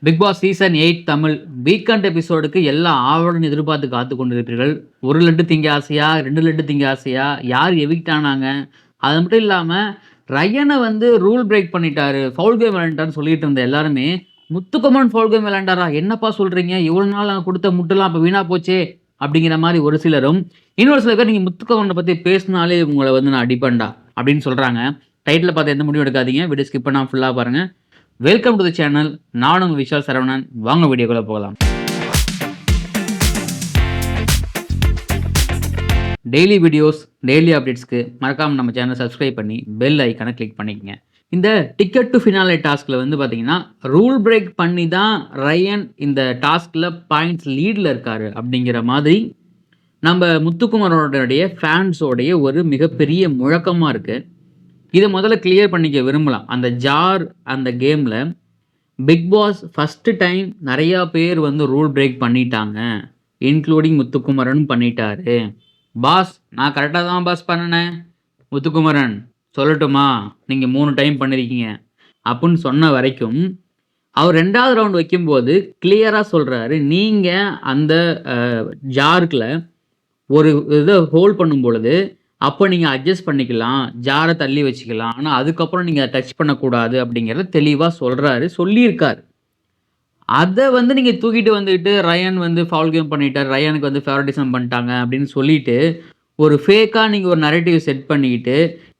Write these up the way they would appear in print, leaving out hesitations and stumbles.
Big Boss season 8 Tamil weekend எபிசோடுக்கு எல்லா ஆவலுடன் எதிர்பார்த்து காத்து கொண்டிருப்பீர்கள். 1 லட்டு திங்க ஆசையா, 2 லட்டு திங்க ஆசையா, யார் எவிக்ட் ஆனாங்க? அது மட்டும் இல்லாம ரயன வந்து ரூல் பிரேக் பண்ணிட்டாரு, ஃபவுல் கேம் விளையாண்டாருன்னு சொல்லிட்டு இருந்த எல்லாருமே, முத்துக்குமரன் ஃபவுல் கேம் விளையாண்டாரா? என்னப்பா சொல்றீங்க? இவ்வளவு நாள் நாங்க குடுத்த முட்டெல்லாம் அப்ப வீணா போச்சே! அப்படிங்கிற மாரி ஒரு சிலரும், இன்னொரு சில பேர் நீங்க முத்துக்குமரன பத்தி பேசினாலே உங்கள வந்து நான் அடிப்பேன்டா அப்படின்னு சொல்றாங்க. டைட்டில பார்த்து எந்த முடிவும் எடுக்காதீங்க. வீடியோ ஸ்கிப் பண்ணாம ஃபுல்லா பாருங்க. Welcome to the channel. நான் உங்க விஷால் சரவணன். வாங்க வீடியோக்குள்ள போகலாம். டெய்லி வீடியோஸ், டெய்லி அப்டேட்ஸ்க்கு மறக்காம நம்ம சேனலை சப்ஸ்கிரைப் பண்ணி பெல் ஐக்கானை கிளிக் பண்ணிக்கங்க. இந்த டிக்கெட் டு ஃபினாலே டாஸ்க்ல வந்து பார்த்தீங்கன்னா, ரூல் பிரேக் பண்ணி தான் ரயன் இந்த டாஸ்க்ல பாயிண்ட்ஸ் லீட்ல இருக்காரு அப்படிங்கிற மாதிரி நம்ம முத்துக்குமரனுடைய ஃபேன்ஸோடைய ஒரு மிகப்பெரிய முழக்கமா இருக்கு. இதை முதல்ல கிளியர் பண்ணிக்க விரும்பலாம். அந்த ஜார் அந்த கேம்ல பிக் பாஸ் ஃபர்ஸ்ட் டைம் நிறையா பேர் வந்து ரூல் பிரேக் பண்ணிட்டாங்க, இன்க்ளூடிங் முத்துக்குமரன் பண்ணிட்டாரு. பாஸ் நான் கரெக்டாக தான் பாஸ் பண்ணினேன், முத்துக்குமரன் சொல்லட்டுமா, நீங்கள் 3 டைம் பண்ணியிருக்கீங்க அப்படின்னு சொன்ன வரைக்கும் அவர் 2வது ரவுண்ட் வைக்கும்போது கிளியராக சொல்கிறாரு, நீங்கள் அந்த ஜார்க்கில் ஒரு இதை ஹோல்ட் பண்ணும் பொழுது அப்போ நீங்கள் அட்ஜஸ்ட் பண்ணிக்கலாம், ஜாரை தள்ளி வச்சுக்கலாம், ஆனால் அதுக்கப்புறம் நீங்கள் டச் பண்ணக்கூடாது அப்படிங்கிறத தெளிவாக சொல்கிறாரு, சொல்லியிருக்காரு. அதை வந்து நீங்கள் தூக்கிட்டு வந்துட்டு ரயன் வந்து ஃபவுல் கேம் பண்ணிட்டார், ரயனுக்கு வந்து ஃபேவரட்டிசம் பண்ணிட்டாங்க அப்படின்னு சொல்லிட்டு ஒரு ஃபேக்காக நீங்கள் ஒரு நரேட்டிவ் செட் பண்ணிக்கிட்டு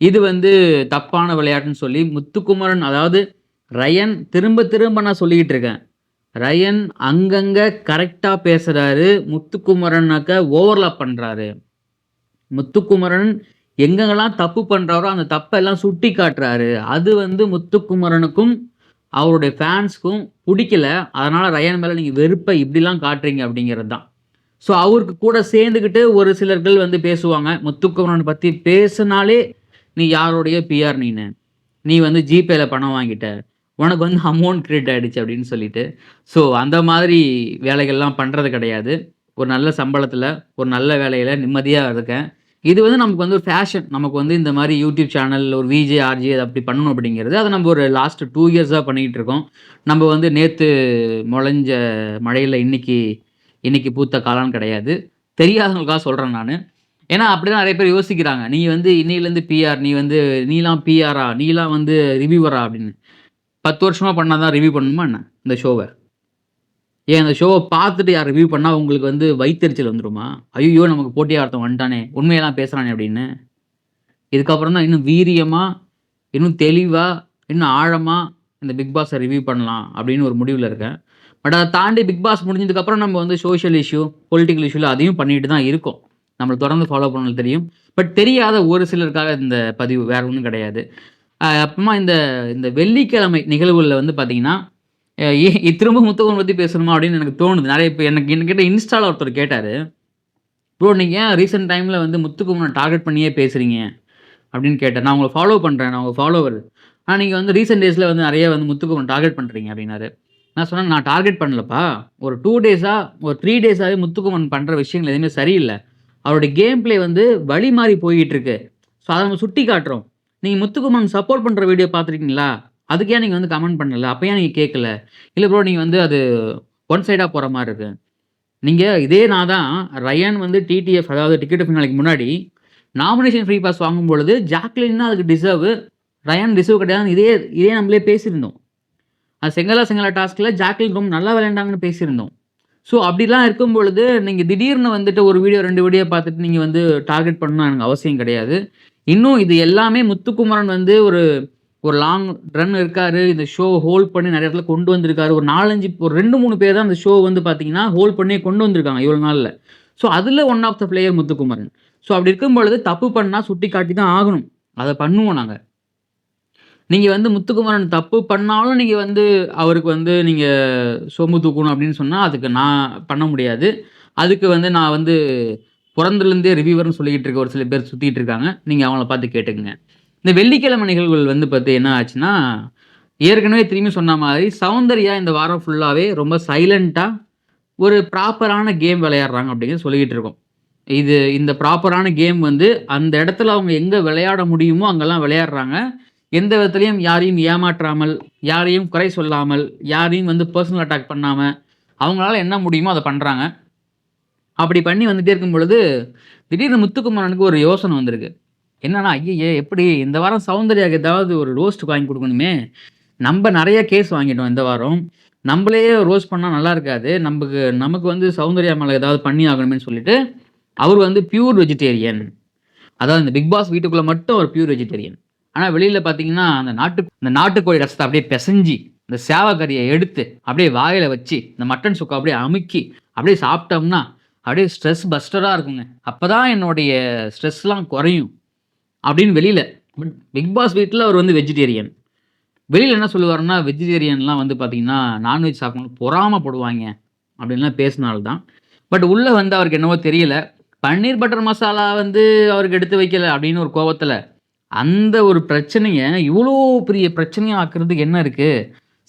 இது வந்து தப்பான விளையாட்டுன்னு சொல்லி முத்துக்குமரன், அதாவது ரயன் திரும்ப திரும்ப நான் சொல்லிக்கிட்டு இருக்கேன், ரயன் அங்கங்கே கரெக்டாக பேசுகிறாரு, முத்துக்குமரனாக்க ஓவர்லாப் பண்ணுறாரு. முத்துக்குமரன் எங்கெங்கெல்லாம் தப்பு பண்ணுறாரோ அந்த தப்பெல்லாம் சுட்டி காட்டுறாரு. அது வந்து முத்துக்குமரனுக்கும் அவருடைய ஃபேன்ஸ்க்கும் பிடிக்கல. அதனால் ரயன் மேலே நீங்கள் வெறுப்பை இப்படிலாம் காட்டுறீங்க அப்படிங்கிறது தான். ஸோ அவருக்கு கூட சேர்ந்துக்கிட்டு ஒரு சிலர்கள் வந்து பேசுவாங்க, முத்துக்குமரனை பற்றி பேசினாலே நீ யாருடைய பிஆர், நீ வந்து ஜிபேயில் பணம் வாங்கிட்ட, உனக்கு வந்து அமௌண்ட் கிரெடிட் ஆகிடுச்சு அப்படின்னு சொல்லிட்டு. ஸோ அந்த மாதிரி வேலைகள்லாம் பண்ணுறது கிடையாது. ஒரு நல்ல சம்பளத்தில் ஒரு நல்ல வேலையில் நிம்மதியாக இருக்கேன். இது வந்து நமக்கு வந்து ஒரு ஃபேஷன். நமக்கு வந்து இந்த மாதிரி யூடியூப் சேனல் ஒரு விஜே ஆர்ஜே அதை அப்படி பண்ணணும் அப்படிங்கிறது அதை நம்ம ஒரு லாஸ்ட் 2 இயர்ஸாக பண்ணிக்கிட்டு இருக்கோம். நம்ம வந்து நேற்று முளைஞ்ச மழையில் இன்னைக்கு பூத்த காலான்னு கிடையாது. தெரியாதவங்களுக்காக சொல்கிறேன் நான். ஏன்னா அப்படி தான் நிறைய பேர் யோசிக்கிறாங்க, நீ வந்து இன்னையிலேருந்து பிஆர், நீலாம் பிஆரா, நீலாம் வந்து ரிவ்யூவரா அப்படின்னு. 10 வருஷமாக பண்ணால் தான் ரிவ்யூ பண்ணணுமா என்ன இந்த ஷோவை? ஏன் அந்த ஷோவை பார்த்துட்டு யார் ரிவ்யூ பண்ணால் உங்களுக்கு வந்து வயித்தெரிச்சல் வந்துடுமா? ஐயோ நமக்கு போட்டியாக ஒருத்தன் வந்துட்டானே, உண்மையெல்லாம் பேசுகிறானே அப்படின்னு. இதுக்கப்புறம் தான் இன்னும் வீரியமாக, இன்னும் தெளிவாக, இன்னும் ஆழமாக இந்த பிக் பாஸை ரிவ்யூ பண்ணலாம் அப்படின்னு ஒரு முடிவில் இருக்கேன். பட் அதை தாண்டி பிக் பாஸ் முடிஞ்சதுக்கப்புறம் நம்ம வந்து சோஷியல் இஷ்யூ, பொலிட்டிக்கல் இஷ்யூவில் அதையும் பண்ணிட்டு தான் இருக்கோம். நம்மளை தொடர்ந்து ஃபாலோ பண்ணது தெரியும். பட் தெரியாத ஒரு சிலருக்காக இந்த பதிவு, வேறு ஒன்றும் கிடையாது. அப்புறமா இந்த இந்த வெள்ளிக்கிழமை நிகழ்வுகளில் வந்து பார்த்தீங்கன்னா, திரும்ப முத்துக்குமரன் பற்றி பேசணுமா அப்படின்னு எனக்கு தோணுது. நிறைய இப்போ என்கிட்ட இன்ஸ்டாவில் ஒருத்தர் கேட்டார், ப்ரோ நீங்கள் ஏன் ரீசெண்ட் டைமில் வந்து முத்துக்குமரன் டார்கெட் பண்ணியே பேசுகிறீங்க அப்படின்னு கேட்டேன். நான் உங்களை ஃபாலோ பண்ணுறேன், நான் உங்கள் ஃபாலோவர், ஆனால் நீங்கள் வந்து ரீசெண்ட் டேஸில் வந்து நிறைய வந்து முத்துக்குமரன் டார்கெட் பண்ணுறீங்க அப்படின்னாரு. நான் சொன்னேன், நான் டார்கெட் பண்ணலப்பா, ஒரு 2 டேஸாக ஒரு 3 டேஸாகவே முத்துக்குமரன் பண்ணுற விஷயங்கள் எதுவுமே சரியில்லை, அவருடைய கேம் பிளே வந்து வழி மாறி போய்கிட்டு இருக்கு. ஸோ அதை நம்ம சுட்டி காட்டுறோம். நீங்கள் முத்துக்குமரன் சப்போர்ட் பண்ணுற வீடியோ பார்த்துருக்கீங்களா? அதுக்கு ஏன் நீங்கள் வந்து கமெண்ட் பண்ணல? அப்போ ஏன் நீங்கள் கேட்கல? இல்லை ப்ரோ நீங்கள் வந்து அது ஒன் சைடாக போகிற மாதிரி இருக்கு. நீங்கள் இதே நான் தான் ரயன் வந்து டிடிஎஃப், அதாவது டிக்கெட் ஃபினாலேக்கு முன்னாடி நாமினேஷன் ஃப்ரீ பாஸ் வாங்கும் பொழுது ஜாக்லின் தான் அதுக்கு டிசர்வ், ரயன் டிசர்வ் கிடையாது, இதே நம்மளே பேசியிருந்தோம். அது செங்கலா டாஸ்கில் ஜாக்லின் ரொம்ப நல்லா விளையாண்டாங்கன்னு பேசியிருந்தோம். ஸோ அப்படிலாம் இருக்கும் பொழுது நீங்கள் திடீர்னு வந்துட்டு ஒரு வீடியோ 2 வீடியோ பார்த்துட்டு நீங்கள் வந்து டார்கெட் பண்ணணும் எனக்கு அவசியம் கிடையாது. இன்னும் இது எல்லாமே முத்துக்குமரன் வந்து ஒரு லாங் ரன் இருக்காரு. இந்த ஷோ ஹோல்ட் பண்ணி நிறைய இடத்துல கொண்டு வந்திருக்காரு. ஒரு 2, 3 பேர் தான் அந்த ஷோ வந்து பார்த்தீங்கன்னா ஹோல்ட் பண்ணி கொண்டு வந்திருக்காங்க இவ்வளோ நாளில். ஸோ அதில் one of the player Muthukumaran. So அப்படி இருக்கும் பொழுது தப்பு பண்ணால் சுட்டி காட்டி தான் ஆகணும். அதை பண்ணுவோம் நாங்கள். நீங்கள் வந்து முத்துக்குமரன் தப்பு பண்ணாலும் நீங்கள் வந்து அவருக்கு வந்து நீங்கள் சொம்பு தூக்கணும் அப்படின்னு சொன்னால் அதுக்கு நான் பண்ண முடியாது. அதுக்கு வந்து நான் வந்து பிறந்தலேருந்தே ரிவ்யூவர்னு சொல்லிக்கிட்டு இருக்க ஒரு சில பேர் சுற்றிட்டு இருக்காங்க. நீங்கள் அவங்கள பார்த்து கேட்டுக்குங்க. இந்த வெள்ளிக்கிழமை நிகழ்வுகள் வந்து பார்த்து என்ன ஆச்சுன்னா, ஏற்கனவே திரும்பி சொன்ன மாதிரி சௌந்தர்யா இந்த வாரம் ஃபுல்லாகவே ரொம்ப சைலண்ட்டாக ஒரு ப்ராப்பரான கேம் விளையாடுறாங்க அப்படிங்கிறது சொல்லிக்கிட்டு இருக்கோம். இந்த ப்ராப்பரான கேம் வந்து அந்த இடத்துல அவங்க எங்கே விளையாட முடியுமோ அங்கெல்லாம் விளையாடுறாங்க. எந்த விதத்துலையும் யாரையும் ஏமாற்றாமல், யாரையும் குறை சொல்லாமல், யாரையும் வந்து பர்சனல் அட்டாக் பண்ணாம, அவங்களால என்ன முடியுமோ அத பண்றாங்க. அப்படி பண்ணி வந்துட்டே இருக்கும் பொழுது, திடீர்னு முத்துக்குமரனுக்கு ஒரு யோசனை வந்திருக்கு. என்னன்னா, ஐய்யய்ய! எப்படி இந்த வாரம் சௌந்தர்யாக்கு ஏதாவது ஒரு ரோஸ்ட் வாங்கி குடுக்கணுமே! நம்ப நெறைய கேஸ் வாங்கிட்டோம் இந்த வாரம். நம்பளே ரோஸ்ட் பண்ணா நல்லா இருக்காது. நமக்கு வந்து சௌந்தர்யா மேல ஏதாவது பண்ணி ஆகணுமேன்னு சொல்லிட்டு, அவரு வந்து பியூர் வெஜிடேரியன். அதாவது இந்த பிக் பாஸ் வீட்டுக்குள்ள மட்டும் ஒரு பியூர் வெஜிடேரியன். ஆனா வெளியில பார்த்தீங்கன்னா, அந்த நாட்டுக்கோழி ரசத்த அப்படியே பெசஞ்சு, இந்த சேவக்கறிய எடுத்து, அப்படியே வாயில வச்சு, இந்த மட்டன் சுக்கா அப்படியே அமுக்கி, அப்படியே சாப்பிட்டோம்னா, அப்படியே ஸ்ட்ரெஸ் பஸ்டரா இருக்குங்க. அப்பதான் என்னுடைய ஸ்ட்ரெஸ்லாம் குறையும். அப்படின்னு வெளியில. பட் பிக் பாஸ் வீட்ல அவர் வந்து வெஜிடேரியன். வெளியில என்ன சொல்லுவாருன்னா, வெஜிடேரியன்லாம் வந்து பார்த்தீங்கன்னா, நான்வெஜ் சாப்பிடணும்னு பொறாமப்படுவாய்ங்க. அப்படின்லாம் பேசினால தான். பட் உள்ள வந்து அவருக்கு என்னவோ தெரியல. பன்னீர் பட்டர் மசாலா வந்து அவருக்கு எடுத்து வைக்கல அப்படின்னு ஒரு கோவத்துல, அந்த ஒரு பிரச்சனைய இவ்ளோ பெரிய பிரச்சனையா ஆக்குறதுக்கு என்ன இருக்கு?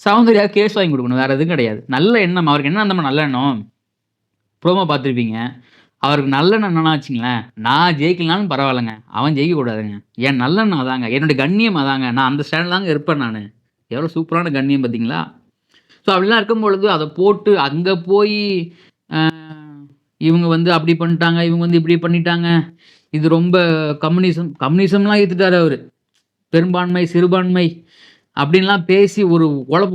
சௌந்தர்யா கேஸ் வாங்கி குடுக்கணும். வேற எதுவும் கிடையாது. நல்ல எண்ணம். அவருக்கு என்ன அந்தம்மா நல்ல எண்ணம்? ப்ரோமோ பார்த்துருப்பீங்க. அவருக்கு நல்லெண்ணம் என்னன்னா வச்சுங்களேன், நான் ஜெயிக்கலனாலும் பரவாயில்லங்க. அவன் ஜெயிக்கக்கூடாதுங்க. என் நல்லெண்ணம் அதாங்க. என்னுடைய கண்ணியம் அதாங்க. நான் அந்த ஸ்டாண்ட்ல தாங்க இருப்பேன் நானு. எவ்வளோ சூப்பரான கண்ணியம் பார்த்தீங்களா? ஸோ அப்படிலாம் இருக்கும்பொழுது அத போட்டு அங்க போயி அ இவங்க வந்து அப்படி பண்ணிட்டாங்க, இவங்க வந்து இப்படி பண்ணிட்டாங்க. இது ரொம்ப கம்யூனிசம்லாம் ஏத்துட்டாரு அவரு. பெரும்பான்மை, சிறுபான்மை அப்படின்லாம் பேசி ஒரு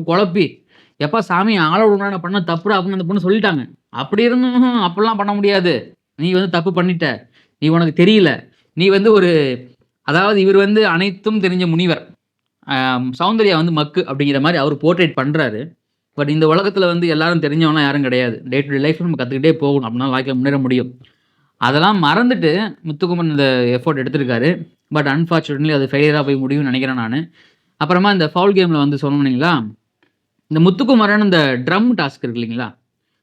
குழப்பி, "எப்பா சாமி ஆள விடுங்கடா நான் பண்ணது தப்புடா" அப்படின்னு அந்த பொண்ணு சொல்லிட்டாங்க. அப்படி இருந்தும் அப்படிலாம் பண்ண முடியாது. நீ வந்து தப்பு பண்ணிட்ட. நீ உனக்கு தெரியல. நீ வந்து ஒரு அதாவது இவர் வந்து அனைத்தும் தெரிஞ்ச முனிவர். சௌந்தர்யா வந்து மக்கு அப்படிங்கிற மாரி அவரு போர்ட்ரேட் பண்றாரு. பட் இந்த உலகத்துல வந்து எல்லாரும் தெரிஞ்சவன்லாம் யாரும் கிடையாது. டே டு டே லைஃப்ல நம்ம கத்துக்கிட்டே போகணும். அப்படின்னா வாழ்க்கையில முன்னேற முடியும். அதெல்லாம் மறந்துட்டு முத்துக்குமரன் இந்த எஃபோர்ட் எடுத்திருக்காரு. பட் அன்பார்ச்சுனேட்லி அது ஃபெயிலியரா போய் முடியும்னு நெனைக்கிறேன் நானு. அப்புறமா இந்த ஃபவுல் கேம்ல வந்து சொன்னோம் இல்லைங்களா? இந்த முத்துக்குமரன் இந்த ட்ரம் டாஸ்க் இருக்கு இல்லைங்களா?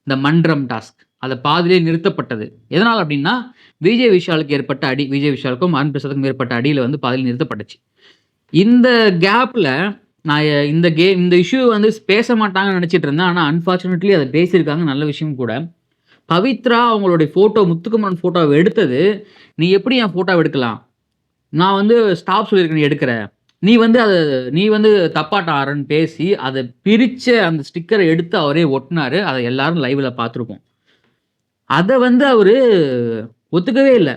இந்த மன்றம் டாஸ்க். அது பாதியிலே நிறுத்தப்பட்டது. எதனால அப்டின்னா, விஜய் விஷாலுக்கு ஏற்பட்ட அடி. விஜய் விஷாலுக்கும் அருண் பிரசாத்துக்கும் ஏற்பட்ட அடியில வந்து பாதியில நிறுத்தப்பட்டுச்சு. இந்த கேப்ல நான் இந்த இஷ்யூ வந்து பேச மாட்டாங்கன்னு நெனச்சுட்டு இருந்தேன். ஆனா அன்பார்ச்சுனேட்லி அத பேசியிருக்காங்க. நல்ல விஷயம் கூட. பவித்ரா அவங்களுடைய ஃபோட்டோ முத்துக்குமரன் ஃபோட்டோவ எடுத்தது, "நீ எப்படி என் ஃபோட்டோவ எடுக்கலாம்? நான் வந்து ஸ்டாப் சொல்லியிருக்கேன் நீ எடுக்குற. நீ வந்து தப்பாட்டம் ஆடுறன்னு" பேசி, அத பிரிச்ச அந்த ஸ்டிக்கர எடுத்து அவரே ஒட்டுனாரு. அத எல்லாரும் லைவ்ல பார்த்துருப்போம். அத வந்து அவரு ஒத்துக்கவே இல்ல,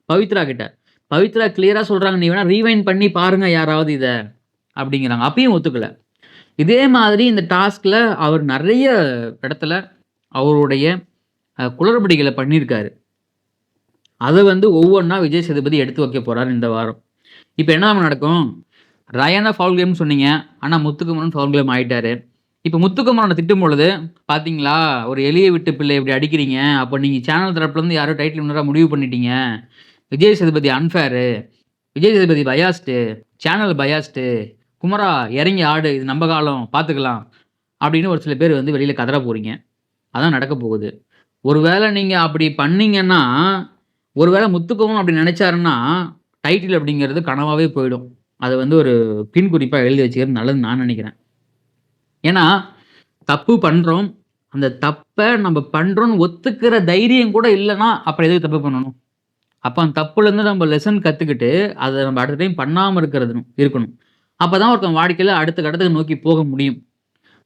பவித்ரா கிட்ட. பவித்ரா கிளியரா சொல்றாங்க, "நீ வேணா ரீவைண்ட் பண்ணி பாருங்க யாராவது இத" அப்படிங்கிறாங்க. அப்பயும் ஒத்துக்கல. இதே மாதிரி இந்த டாஸ்க்ல அவர் நெறைய இடத்துல அவருடைய குளறுபடிகள பண்ணியிருக்காரு. அத வந்து ஒவ்வொன்னா விஜய் சேதுபதி எடுத்து வைக்க போறாரு இந்த வாரம். இப்ப என்ன நடக்கும்? ரயானா ஃபவுல் கேம்னு சொன்னீங்க. ஆனா முத்துக்குமரன் ஃபவுல் கேம் ஆயிட்டாரு. இப்ப முத்துக்குமரன திட்டும் பொழுது, "பார்த்தீங்களா, ஒரு எலிய விட்டு பிள்ளைய இப்படி அடிக்கிறீங்க. அப்ப நீங்க சேனல் தரப்புலருந்து யாரோ டைட்டில் வின்னரா முடிவு பண்ணிட்டீங்க. Vijay Sethupathi unfair. Vijay Sethupathi biased. Channel biased. குமரா இறங்கி ஆடு. இது நம்ப காலம். பார்த்துக்கலாம்." அப்படின்னு ஒரு சில பேர் வந்து வெளியில கதற போறீங்க. அதான் நடக்க போகுது. ஒருவேள நீங்க அப்படி பண்ணீங்கன்னா, ஒருவேள முத்துக்குமரன் அப்படி நெனைச்சாருன்னா, டைட்டில் அப்படிங்கிறது கனவாவே போயிடும். அத வந்து ஒரு பின் குறிப்பா எழுதி வச்சுக்கிறது நல்லதுன்னு நான் நெனைக்கிறேன். ஏன்னா, தப்பு பண்றோம். அந்த தப்ப நம்ம பண்றோம்னு ஒத்துக்கிற தைரியம் கூட இல்லன்னா, அப்புறம் எதுக்கு தப்பு பண்ணணும்? அப்ப அந்த தப்புலேருந்து நம்ம லெசன் கத்துக்கிட்டு, அத நம்ம அடுத்த டைம் பண்ணாம இருக்கணும். அப்பதான் ஒருத்தன் வாழ்க்கையில அடுத்த கட்டத்துக்கு நோக்கி போக முடியும்.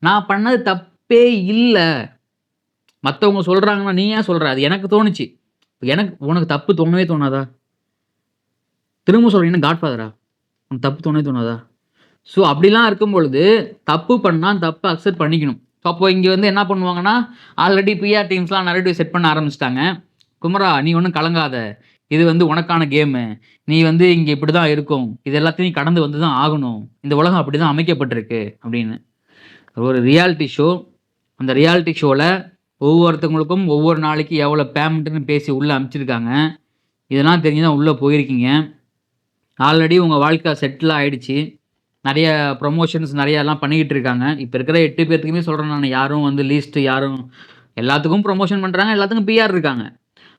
நான் பண்ணது தப்பே இல்ல. மத்தவங்க சொல்றாங்கன்னா, நீ ஏன் சொல்ற? அது எனக்கு தோணுச்சு. உனக்கு தப்பு தோணவே தோணாதா? திரும்ப சொல்றேன், என்ன காட்ஃபாதரா? உனக்கு தப்பு தோணவே தோணாதா? ஸோ அப்படிலாம் இருக்கும் பொழுது, தப்பு பண்ணா தப்ப அக்செப்ட் பண்ணிக்கணும். ஸோ அப்போ இங்க வந்து என்ன பண்ணுவாங்கன்னா, ஆல்ரெடி பிஆர் டீம்ஸ்லாம் நரேட்டிவ் செட் பண்ண ஆரம்பிச்சுட்டாங்க. "குமரா நீ ஒண்ணும் கலங்காத. இது வந்து உனக்கான கேமு. நீ வந்து இங்க இப்படிதான் இருக்கும். இது எல்லாத்தையும் நீ கடந்து வந்து தான் ஆகணும். இந்த உலகம் அப்படிதான் அமைக்கப்பட்டிருக்கு" அப்படின்னு. ஒரு ரியாலிட்டி ஷோ. அந்த ரியாலிட்டி ஷோல ஒவ்வொருத்தவங்களுக்கும் ஒவ்வொரு நாளைக்கு எவ்வளோ பேமெண்ட்டுன்னு பேசி உள்ள அனுப்பிச்சிருக்காங்க. இதெல்லாம் தெரிஞ்சு தான் உள்ள போயிருக்கீங்க. ஆல்ரெடி உங்க வாழ்க்கை செட்டில் ஆயிடுச்சு. நெறைய ப்ரமோஷன்ஸ் நெறையலாம் பண்ணிக்கிட்டு இருக்காங்க. இப்ப இருக்கிற 8 பேத்துக்குமே சொல்றேன் நானு. யாரும் வந்து லீஸ்ட் யாரும் எல்லாத்துக்கும் ப்ரமோஷன் பண்றாங்க. எல்லாத்துக்கும் பிஆர் இருக்காங்க.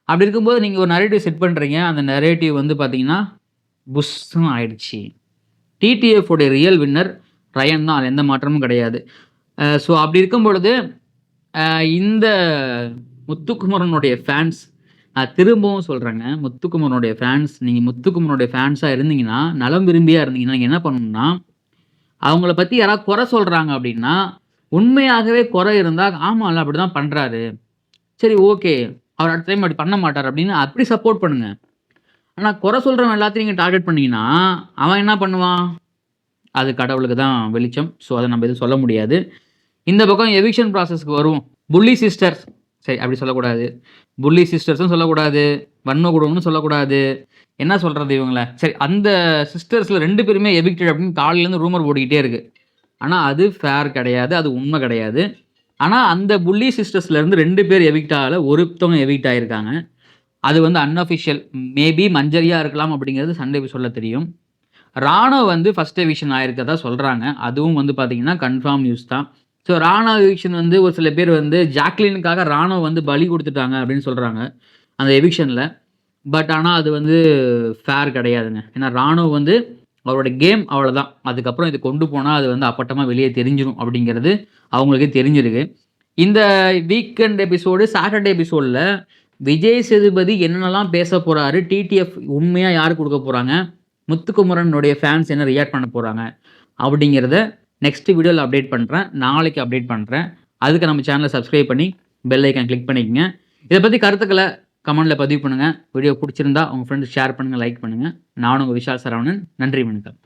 அப்படி இருக்கும்போது நீங்க ஒரு நரேட்டிவ் செட் பண்றீங்க. அந்த நரேட்டிவ் வந்து பார்த்தீங்கன்னா, புஸ்ன்னு ஆயிடுச்சு. டிடிஎஃப் உடைய ரியல் வின்னர் ரயன் தான். அதுல எந்த மாற்றமும் கிடையாது. ஸோ அப்படி இருக்கும் பொழுது, இந்த முத்துக்குமரனுடைய ஃபேன்ஸ் நான் திரும்பவும் சொல்றேங்க. முத்துக்குமரனுடைய ஃபேன்ஸ் நீங்க முத்துக்குமரனுடைய ஃபேன்ஸா இருந்தீங்கன்னா, நலம் விரும்பியா இருந்தீங்கன்னா, நீங்க என்ன பண்ணணும்னா, அவங்கள பத்தி யாராவது குறை சொல்றாங்க அப்படின்னா, உண்மையாகவே குறை இருந்தா, ஆமால்ல அப்படிதான் பண்றாரு. சரி ஓகே. அவர் அடுத்த டைம் அப்படி பண்ண மாட்டாரு அப்படின்னு அப்படி சப்போர்ட் பண்ணுங்க. ஆனா குறை சொல்றவன் எல்லாத்தையும் நீங்க டார்கெட் பண்ணீங்கன்னா, அவன் என்ன பண்ணுவான்? அது கடவுளுக்கு தான் வெளிச்சம். ஸோ, அத நம்ம எதுவும் சொல்ல முடியாது. இந்த பக்கம் எவிக்ஷன் ப்ராசஸ்க்கு வருவோம். புல்லி சிஸ்டர்ஸ் சரி அப்படி சொல்லக்கூடாது. புல்லி சிஸ்டர்ஸும் சொல்லக்கூடாது. வன்ம குடும்பம்னு சொல்லக்கூடாது. என்ன சொல்றது இவங்கள? சரி அந்த சிஸ்டர்ஸ்ல 2 பேருமே எவிக்டட் அப்படின்னு காலையிலேருந்து ரூமர் ஓடிக்கிட்டே இருக்கு. ஆனா அது ஃபேர் கிடையாது. அது உண்மை கிடையாது. ஆனா அந்த புல்லி சிஸ்டர்ஸ்லேருந்து 2 பேர் எவிக்ட் ஆகல. ஒருத்தவங்க எவிக்ட் ஆயிருக்காங்க. அது வந்து அன்அஃபிஷியல். மேபி மஞ்சரியா இருக்கலாம் அப்படிங்கிறது சண்டே எபிசோட்ல தெரியும். ராணா வந்து ஃபர்ஸ்ட் எவிக்ஷன் ஆயிருக்கதா சொல்றாங்க. அதுவும் வந்து பார்த்தீங்கன்னா, கன்ஃபார்ம் நியூஸ் தான். ஸோ ராணா எவிக்ஷன் வந்து ஒரு சில பேர் வந்து ஜாக்லினுக்காக ராணவ வந்து பலி குடுத்துட்டாங்க அப்படின்னு சொல்றாங்க. அந்த எவிக்ஷன்ல. பட் ஆனா அது வந்து ஃபேர் கிடையாதுங்க. ஏன்னா ராணுவ வந்து அவரோட கேம் அவ்வளோதான். அதுக்கப்புறம் இது கொண்டு போனா அது வந்து அப்பட்டமா வெளியே தெரிஞ்சிரும் அப்படிங்கிறது அவங்களுக்கே தெரிஞ்சிருக்கு. இந்த வீக்கெண்ட் எபிசோடு சாட்டர்டே எபிசோட்ல விஜய் சேதுபதி என்னென்னலாம் பேச போறாரு? டிடிஎஃப் உண்மையா யாருக்கு குடுக்க போறாங்க? முத்துக்குமரனுடைய ஃபேன்ஸ் என்ன ரியாக்ட் பண்ண போறாங்க? அப்படிங்கிறத நெக்ஸ்ட் வீடியோல அப்டேட் பண்றேன். நாளைக்கு அப்டேட் பண்றேன். அதுக்கு நம்ம சேனல சப்ஸ்கிரைப் பண்ணி பெல் ஐகான் கிளிக் பண்ணிக்கங்க. இத பத்தி கருத்துக்கள கமெண்ட்ல பதிவு பண்ணுங்க. வீடியோ புடிச்சிருந்தா உங்க ஃப்ரெண்ட்ஸ் ஷேர் பண்ணுங்க, லைக் பண்ணுங்க. நான் உங்க விஷால் சரவணன். நன்றி, வணக்கம்.